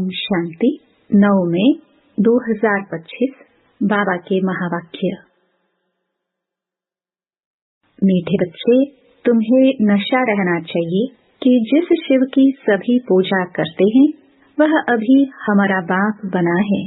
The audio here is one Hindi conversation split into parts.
ओम शांति। 9 मई 2025 बाबा के महावाक्य। मीठे बच्चे, तुम्हें नशा रहना चाहिए कि जिस शिव की सभी पूजा करते हैं वह अभी हमारा बाप बना है।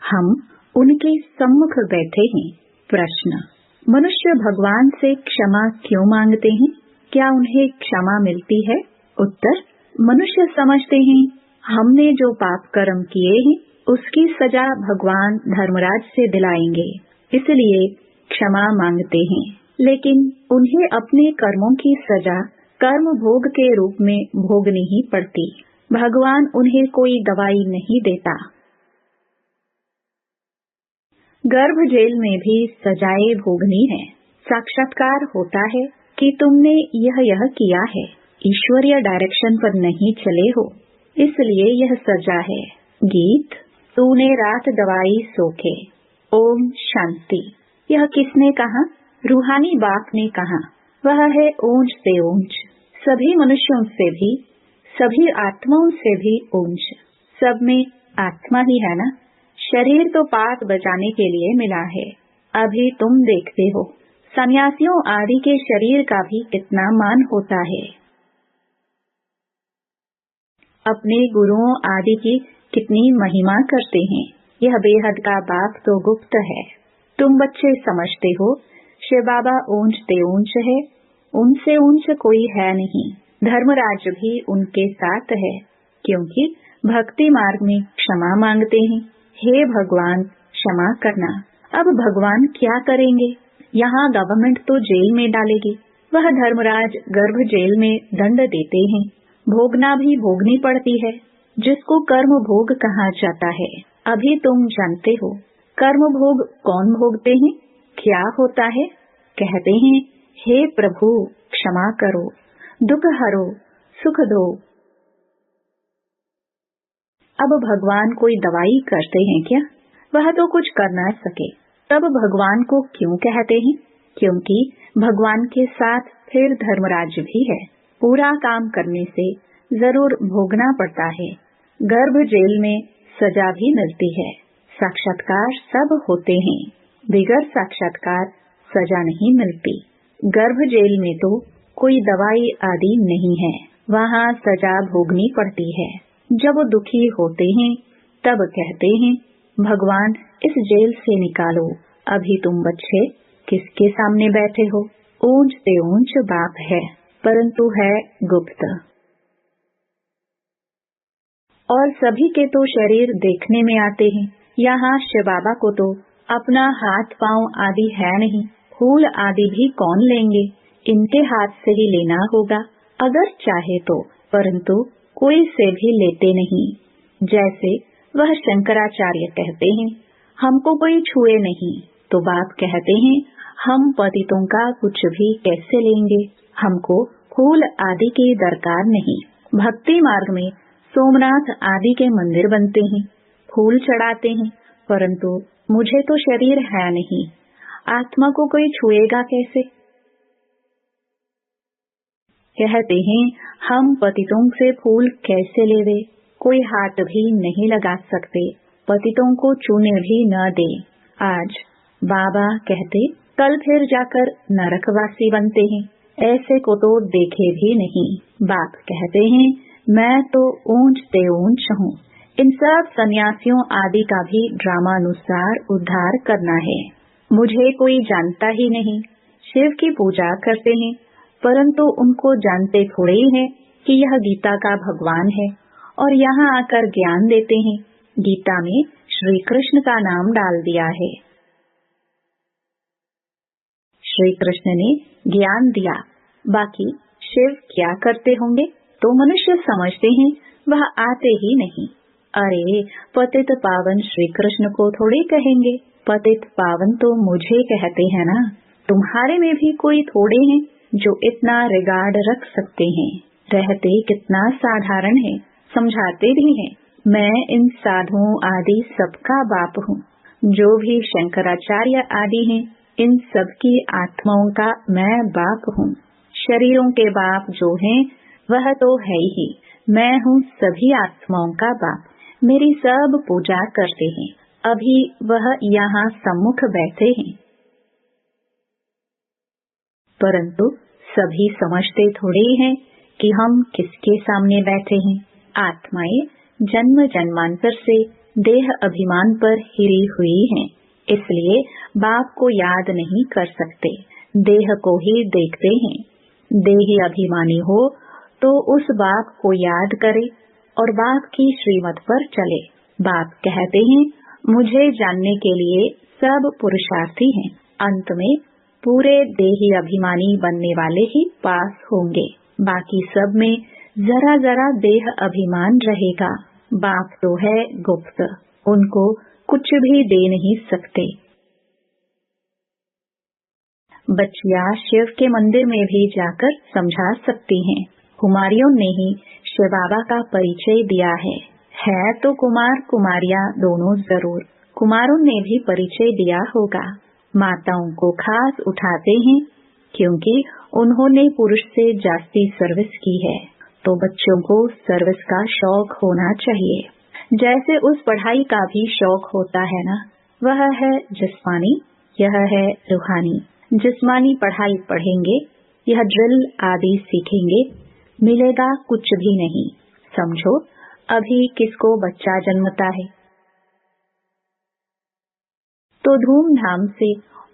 हम उनके सम्मुख बैठे हैं। प्रश्न: मनुष्य भगवान से क्षमा क्यों मांगते हैं? क्या उन्हें क्षमा मिलती है? उत्तर: मनुष्य समझते हैं हमने जो पाप कर्म किए हैं उसकी सजा भगवान धर्मराज से दिलाएंगे, इसलिए क्षमा मांगते हैं। लेकिन उन्हें अपने कर्मों की सजा कर्म भोग के रूप में भोगनी ही पड़ती। भगवान उन्हें कोई दवाई नहीं देता। गर्भ जेल में भी सजाएं भोगनी है। साक्षात्कार होता है कि तुमने यह किया है, ईश्वरीय डायरेक्शन पर नहीं चले हो, इसलिए यह सजा है। गीत: तूने रात दवाई सोखे। ओम शांति। यह किसने कहा? रूहानी बाप ने कहा। वह है ऊंच से ऊंच, सभी मनुष्यों से भी, सभी आत्माओं से भी ऊंच। सब में आत्मा ही है ना। शरीर तो पाठ बजाने के लिए मिला है। अभी तुम देखते हो सन्यासियों आदि के शरीर का भी कितना मान होता है। अपने गुरुओं आदि की कितनी महिमा करते हैं। यह बेहद का बाप तो गुप्त है। तुम बच्चे समझते हो शिव बाबा ऊंच ते ऊंच है, उनसे ऊंच कोई है नहीं। धर्मराज भी उनके साथ है, क्योंकि भक्ति मार्ग में क्षमा मांगते हैं। हे भगवान, क्षमा करना। अब भगवान क्या करेंगे? यहाँ गवर्नमेंट तो जेल में डालेगी। वह धर्मराज गर्भ जेल में दंड देते हैं। भोगना भी भोगनी पड़ती है, जिसको कर्म भोग कहा जाता है। अभी तुम जानते हो कर्म भोग कौन भोगते हैं? क्या होता है? कहते हैं, हे प्रभु क्षमा करो, दुख हरो, सुख दो। अब भगवान कोई दवाई करते हैं क्या? वह तो कुछ कर ना सके, तब भगवान को क्यों कहते हैं? क्योंकि भगवान के साथ फिर धर्मराज भी है। पूरा काम करने से जरूर भोगना पड़ता है। गर्भ जेल में सजा भी मिलती है। साक्षात्कार सब होते हैं, बिगर साक्षात्कार सजा नहीं मिलती। गर्भ जेल में तो कोई दवाई आदि नहीं है, वहाँ सजा भोगनी पड़ती है। जब दुखी होते हैं तब कहते हैं, भगवान इस जेल से निकालो। अभी तुम बच्चे किसके सामने बैठे हो? ऊंच से ऊंच बाप है, परंतु है गुप्त। और सभी के तो शरीर देखने में आते हैं। यहाँ शिव बाबा को तो अपना हाथ पांव आदि है नहीं, फूल आदि भी कौन लेंगे? इनके हाथ से ही लेना होगा अगर चाहे तो, परंतु कोई से भी लेते नहीं। जैसे वह शंकराचार्य कहते हैं, हमको कोई छुए नहीं, तो बाप कहते हैं, हम पतितों का कुछ भी कैसे लेंगे? हमको फूल आदि की दरकार नहीं। भक्ति मार्ग में सोमनाथ आदि के मंदिर बनते हैं, फूल चढ़ाते हैं, परंतु मुझे तो शरीर है नहीं, आत्मा को कोई छुएगा कैसे? कहते हैं, हम पतितों से फूल कैसे लेवे? कोई हाथ भी नहीं लगा सकते, पतितों को छूने भी न दे। आज बाबा कहते, कल फिर जाकर नरकवासी बनते हैं। ऐसे को तो देखे भी नहीं। बाप कहते हैं, मैं तो ऊंच से ऊंच हूँ। इन सब सन्यासियों आदि का भी ड्रामानुसार उद्धार करना है। मुझे कोई जानता ही नहीं। शिव की पूजा करते हैं, परंतु उनको जानते थोड़े ही है कि यह गीता का भगवान है, और यहाँ आकर ज्ञान देते हैं। गीता में श्री कृष्ण का नाम डाल दिया है। श्री कृष्ण ने ज्ञान दिया, बाकी शिव क्या करते होंगे? तो मनुष्य समझते हैं वह आते ही नहीं। अरे पतित पावन श्री कृष्ण को थोड़ी कहेंगे, पतित पावन तो मुझे कहते हैं ना। तुम्हारे में भी कोई थोड़े हैं जो इतना रिगार्ड रख सकते हैं। रहते कितना साधारण है, समझाते भी हैं। मैं इन साधुओं आदि सबका बाप हूँ। जो भी शंकराचार्य आदि हैं, इन सबकी आत्माओं का मैं बाप हूँ। शरीरों के बाप जो हैं वह तो है ही, मैं हूँ सभी आत्माओं का बाप। मेरी सब पूजा करते हैं, अभी वह यहाँ सम्मुख बैठे हैं। परंतु सभी समझते थोड़े हैं कि हम किसके सामने बैठे हैं। आत्माएं जन्म जन्मांतर से देह अभिमान पर हिरी हुई हैं, इसलिए बाप को याद नहीं कर सकते, देह को ही देखते हैं। देही अभिमानी हो तो उस बाप को याद करे और बाप की श्रीमत पर चले। बाप कहते हैं, मुझे जानने के लिए सब पुरुषार्थी हैं, अंत में पूरे देही अभिमानी बनने वाले ही पास होंगे। बाकी सब में जरा जरा देह अभिमान रहेगा। बाप तो है गुप्त, उनको कुछ भी दे नहीं सकते। बच्चियां शिव के मंदिर में भी जाकर समझा सकती हैं। कुमारियों ने ही शिव बाबा का परिचय दिया है तो कुमार कुमारियां दोनों जरूर। कुमारों ने भी परिचय दिया होगा। माताओं को खास उठाते हैं क्योंकि उन्होंने पुरुष से जास्ती सर्विस की है, तो बच्चों को सर्विस का शौक होना चाहिए। जैसे उस पढ़ाई का भी शौक होता है ना, वह है जिस्मानी, यह है रूहानी। जिस्मानी पढ़ाई पढ़ेंगे, यह ड्रिल आदि सीखेंगे, मिलेगा कुछ भी नहीं। समझो, अभी किसको बच्चा जन्मता है तो धूमधाम से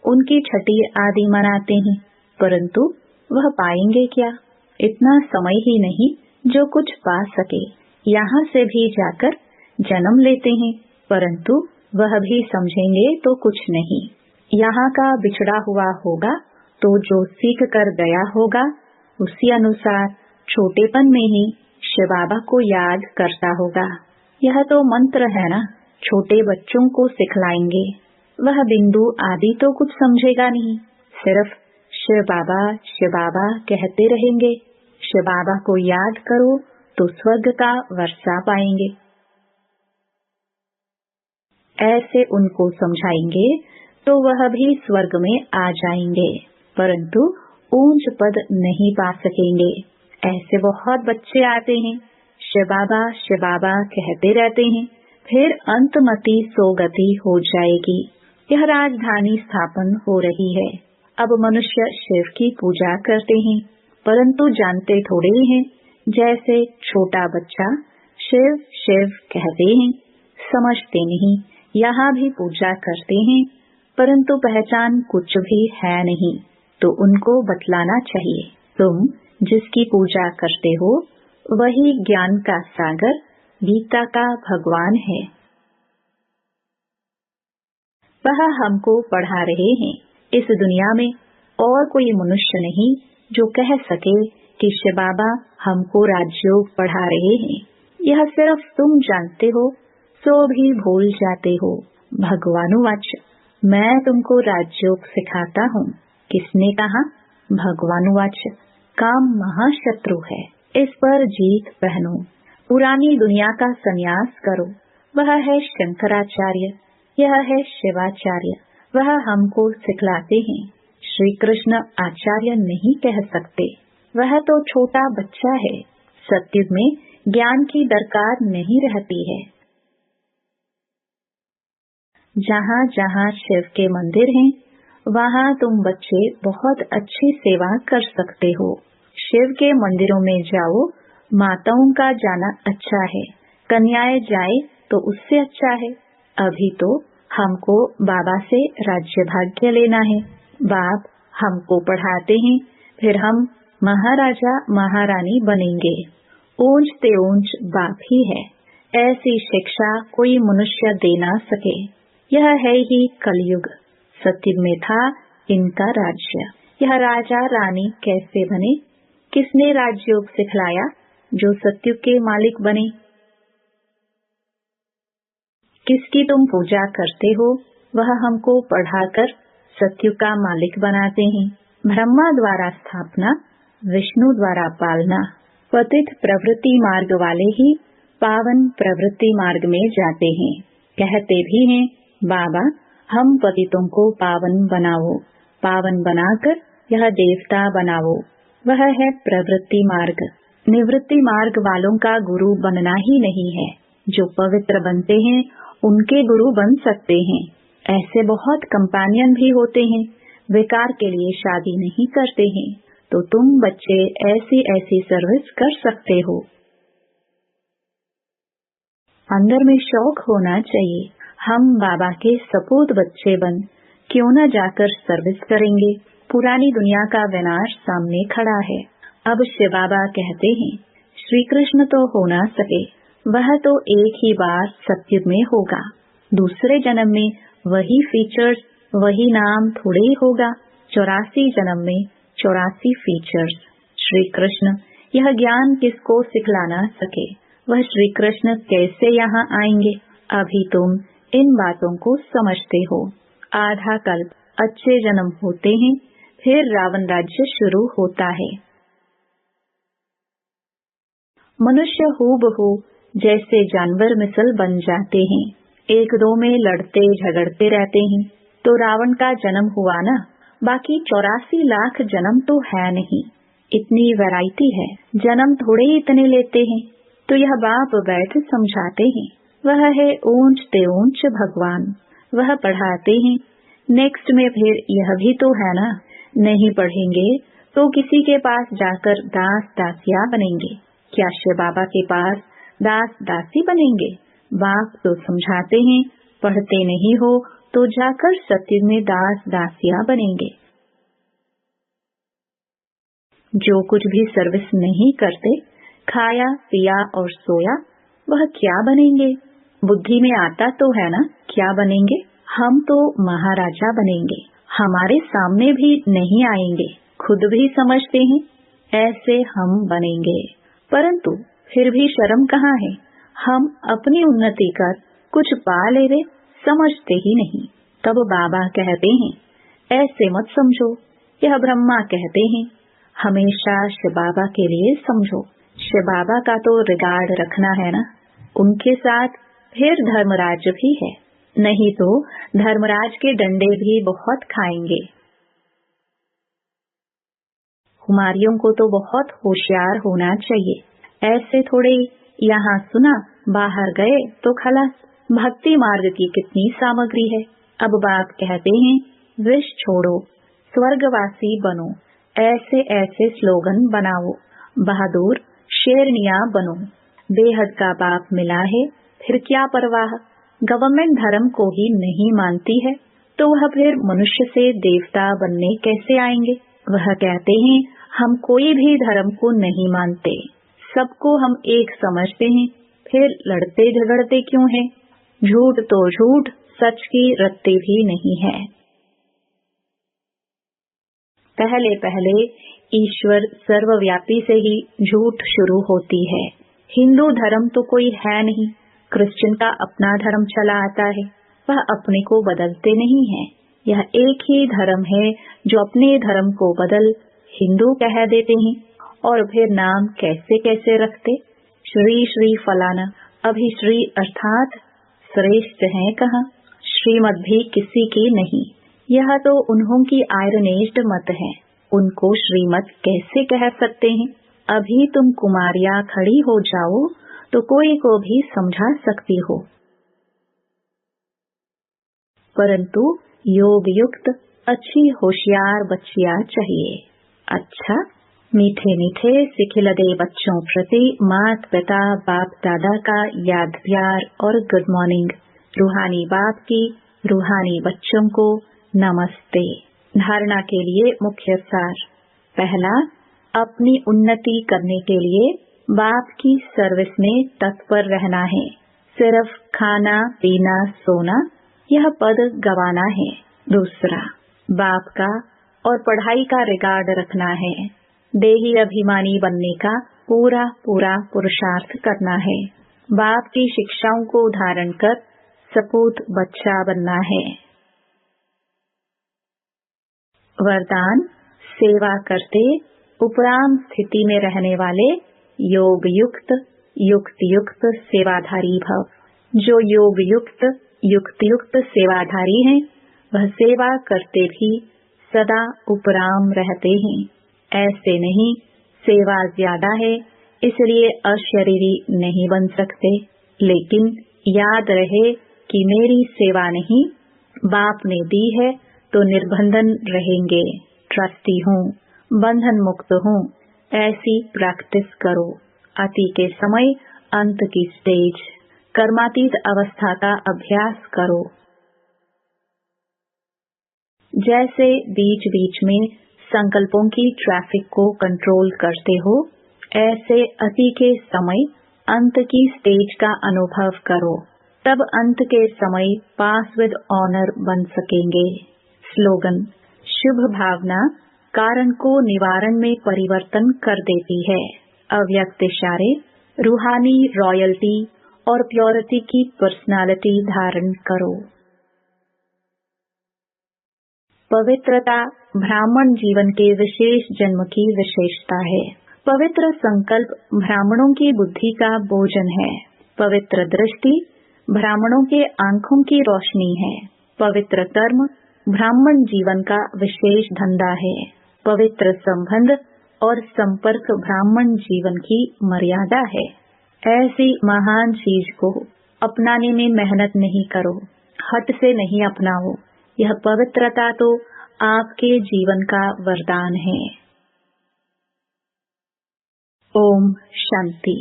उनकी छठी आदि मनाते हैं, परंतु वह पाएंगे क्या? इतना समय ही नहीं जो कुछ पा सके। यहाँ से भी जाकर जन्म लेते हैं, परंतु वह भी समझेंगे तो कुछ नहीं। यहाँ का बिछड़ा हुआ होगा तो जो सीख कर गया होगा उसी अनुसार छोटेपन में ही शिव बाबा को याद करता होगा। यह तो मंत्र है ना, छोटे बच्चों को सिखलाएंगे। वह बिंदु आदि तो कुछ समझेगा नहीं, सिर्फ शिव बाबा कहते रहेंगे। शिव बाबा को याद करो तो स्वर्ग का वर्षा पाएंगे। ऐसे उनको समझाएंगे तो वह भी स्वर्ग में आ जाएंगे, परंतु ऊंच पद नहीं पा सकेंगे। ऐसे बहुत बच्चे आते हैं, शिव बाबा कहते रहते हैं, फिर अंतमति सोगति हो जाएगी। यह राजधानी स्थापन हो रही है। अब मनुष्य शिव की पूजा करते हैं, परंतु जानते थोड़े हैं। जैसे छोटा बच्चा शिव शिव कहते हैं, समझते नहीं। यहाँ भी पूजा करते हैं, परंतु पहचान कुछ भी है नहीं, तो उनको बतलाना चाहिए। तुम जिसकी पूजा करते हो वही ज्ञान का सागर, गीता का भगवान है। वह हमको पढ़ा रहे हैं। इस दुनिया में और कोई मनुष्य नहीं जो कह सके कि शिव बाबा हमको राजयोग पढ़ा रहे हैं। यह सिर्फ तुम जानते हो, सो भी भूल जाते हो। भगवानुवाच, मैं तुमको राजयोग सिखाता हूँ। किसने कहा? भगवानुवाच, काम महाशत्रु है, इस पर जीत पहनो। पुरानी दुनिया का संन्यास करो। वह है शंकराचार्य, यह है शिवाचार्य, वह हमको सिखलाते हैं। श्री कृष्ण आचार्य नहीं कह सकते, वह तो छोटा बच्चा है। सत्युग में ज्ञान की दरकार नहीं रहती है। जहाँ जहाँ शिव के मंदिर हैं, वहाँ तुम बच्चे बहुत अच्छी सेवा कर सकते हो। शिव के मंदिरों में जाओ, माताओं का जाना अच्छा है, कन्याएं जाए तो उससे अच्छा है। अभी तो हमको बाबा से राज्य भाग्य लेना है। बाप हमको पढ़ाते हैं, फिर हम महाराजा महारानी बनेंगे। ऊंच ते ऊंच बाप ही है। ऐसी शिक्षा कोई मनुष्य दे ना सके। यह है ही कलयुग। सत्युग में था इनका राज्य। यह राजा रानी कैसे बने? किसने राजयोग सिखलाया जो सत्युग के मालिक बने? किसकी तुम पूजा करते हो, वह हमको पढ़ाकर सत्युग का मालिक बनाते हैं। ब्रह्मा द्वारा स्थापना, विष्णु द्वारा पालना। पतित प्रवृत्ति मार्ग वाले ही पावन प्रवृत्ति मार्ग में जाते हैं। कहते भी हैं, बाबा हम पतितों को पावन बनाओ, पावन बनाकर यह देवता बनाओ। वह है प्रवृत्ति मार्ग। निवृत्ति मार्ग वालों का गुरु बनना ही नहीं है। जो पवित्र बनते हैं उनके गुरु बन सकते हैं। ऐसे बहुत कंपेनियन भी होते हैं, बेकार के लिए शादी नहीं करते हैं। तो तुम बच्चे ऐसी ऐसी सर्विस कर सकते हो। अंदर में शौक होना चाहिए, हम बाबा के सपूत बच्चे बन क्यों न जाकर सर्विस करेंगे। पुरानी दुनिया का विनाश सामने खड़ा है। अब शिव बाबा कहते हैं श्री कृष्ण तो हो ना सके, वह तो एक ही बार सत्युग में होगा। दूसरे जन्म में वही फीचर्स वही नाम थोड़े ही होगा। 84 जन्म में 84 फीचर्स। श्री कृष्ण यह ज्ञान किसको सिखला ना सके, वह श्री कृष्ण कैसे यहाँ आएंगे। अभी तुम इन बातों को समझते हो। आधा कल्प अच्छे जन्म होते हैं, फिर रावण राज्य शुरू होता है। मनुष्य हूबहू जैसे जानवर मिसल बन जाते हैं, एक दो में लड़ते झगड़ते रहते हैं। तो रावण का जन्म हुआ ना, बाकी 84 लाख जन्म तो है नहीं। इतनी वैरायटी है, जन्म थोड़े ही इतने लेते हैं। तो यह बाप बैठ समझाते हैं, वह है ऊंच ते ऊंच भगवान, वह पढ़ाते हैं। नेक्स्ट में फिर यह भी तो है ना, नहीं पढ़ेंगे तो किसी के पास जाकर दास दासिया बनेंगे। क्या शिव बाबा के पास दास दासी बनेंगे? बाप तो समझाते हैं, पढ़ते नहीं हो तो जाकर सत्युग में दास दासिया बनेंगे। जो कुछ भी सर्विस नहीं करते, खाया पिया और सोया, वह क्या बनेंगे? बुद्धि में आता तो है ना, क्या बनेंगे? हम तो महाराजा बनेंगे। हमारे सामने भी नहीं आएंगे, खुद भी समझते हैं ऐसे हम बनेंगे। परंतु फिर भी शर्म कहाँ है, हम अपनी उन्नति कर कुछ पा ले रे, समझते ही नहीं। तब बाबा कहते हैं ऐसे मत समझो। यह ब्रह्मा कहते हैं हमेशा शिव बाबा के लिए समझो। शिव बाबा का तो रिगार्ड रखना है ना, उनके साथ फिर धर्मराज भी है, नहीं तो धर्मराज के डंडे भी बहुत खाएंगे। कुमारियों को तो बहुत होशियार होना चाहिए, ऐसे थोड़े यहाँ सुना बाहर गए तो खलास। भक्ति मार्ग की कितनी सामग्री है। अब बाप कहते हैं विष छोड़ो, स्वर्गवासी बनो, ऐसे ऐसे स्लोगन बनाओ, बहादुर शेरनिया बनो। बेहद का बाप मिला है, फिर क्या परवाह। गवर्नमेंट धर्म को ही नहीं मानती है तो वह फिर मनुष्य से देवता बनने कैसे आएंगे। वह कहते हैं हम कोई भी धर्म को नहीं मानते, सबको हम एक समझते हैं, फिर लड़ते झगड़ते क्यों हैं? झूठ तो झूठ, सच की रत्ती भी नहीं है। पहले पहले ईश्वर सर्वव्यापी से ही झूठ शुरू होती है। हिंदू धर्म तो कोई है नहीं, क्रिश्चियन का अपना धर्म चला आता है, वह अपने को बदलते नहीं है। यह एक ही धर्म है जो अपने धर्म को बदल हिंदू कह देते हैं और फिर नाम कैसे कैसे रखते, श्री श्री फलाना। अभी श्री अर्थात श्रेष्ठ है कहाँ, श्रीमत भी किसी की नहीं। यह तो उन्हों की आयरनेस्ड मत है, उनको श्रीमत कैसे कह सकते हैं। अभी तुम कुमारियाँ खड़ी हो जाओ तो कोई को भी समझा सकती हो, परंतु योग युक्त अच्छी होशियार बच्चियाँ चाहिए। अच्छा, मीठे मीठे सिखिलदे बच्चों प्रति मात पिता बाप दादा का याद प्यार और गुड मॉर्निंग। रूहानी बाप की रूहानी बच्चों को नमस्ते। धारणा के लिए मुख्य सार। पहला, अपनी उन्नति करने के लिए बाप की सर्विस में तत्पर रहना है। सिर्फ खाना पीना सोना यह पद गवाना है। दूसरा, बाप का और पढ़ाई का रिगार्ड रखना है। देही अभिमानी बनने का पूरा पूरा पुरुषार्थ करना है। बाप की शिक्षाओं को धारण कर सपूत बच्चा बनना है। वरदान, सेवा करते उपराम स्थिति में रहने वाले योग युक्त युक्त युक्त सेवाधारी भव। जो योग युक्त युक्त युक्त सेवाधारी हैं, वह सेवा करते भी सदा उपराम रहते हैं। ऐसे नहीं सेवा ज्यादा है इसलिए अशरीरी नहीं बन सकते। लेकिन याद रहे कि मेरी सेवा नहीं, बाप ने दी है तो निर्बंधन रहेंगे। ट्रस्टी हूँ, बंधन मुक्त हूँ, ऐसी प्रैक्टिस करो। अति के समय अंत की स्टेज, कर्मातीत अवस्था का अभ्यास करो। जैसे बीच बीच में संकल्पों की ट्रैफिक को कंट्रोल करते हो, ऐसे अति के समय अंत की स्टेज का अनुभव करो। तब अंत के समय पास विद ऑनर बन सकेंगे। स्लोगन: शुभ भावना कारण को निवारण में परिवर्तन कर देती है। अव्यक्त इशारे, रूहानी रॉयल्टी और प्योरिटी की पर्सनालिटी धारण करो। पवित्रता ब्राह्मण जीवन के विशेष जन्म की विशेषता है। पवित्र संकल्प ब्राह्मणों की बुद्धि का भोजन है। पवित्र दृष्टि ब्राह्मणों के आंखों की रोशनी है। पवित्र कर्म ब्राह्मण जीवन का विशेष धंधा है। पवित्र संबंध और संपर्क ब्राह्मण जीवन की मर्यादा है। ऐसी महान चीज को अपनाने में मेहनत नहीं करो, हट से नहीं अपनाओ। यह पवित्रता तो आपके जीवन का वरदान है। ओम शांति।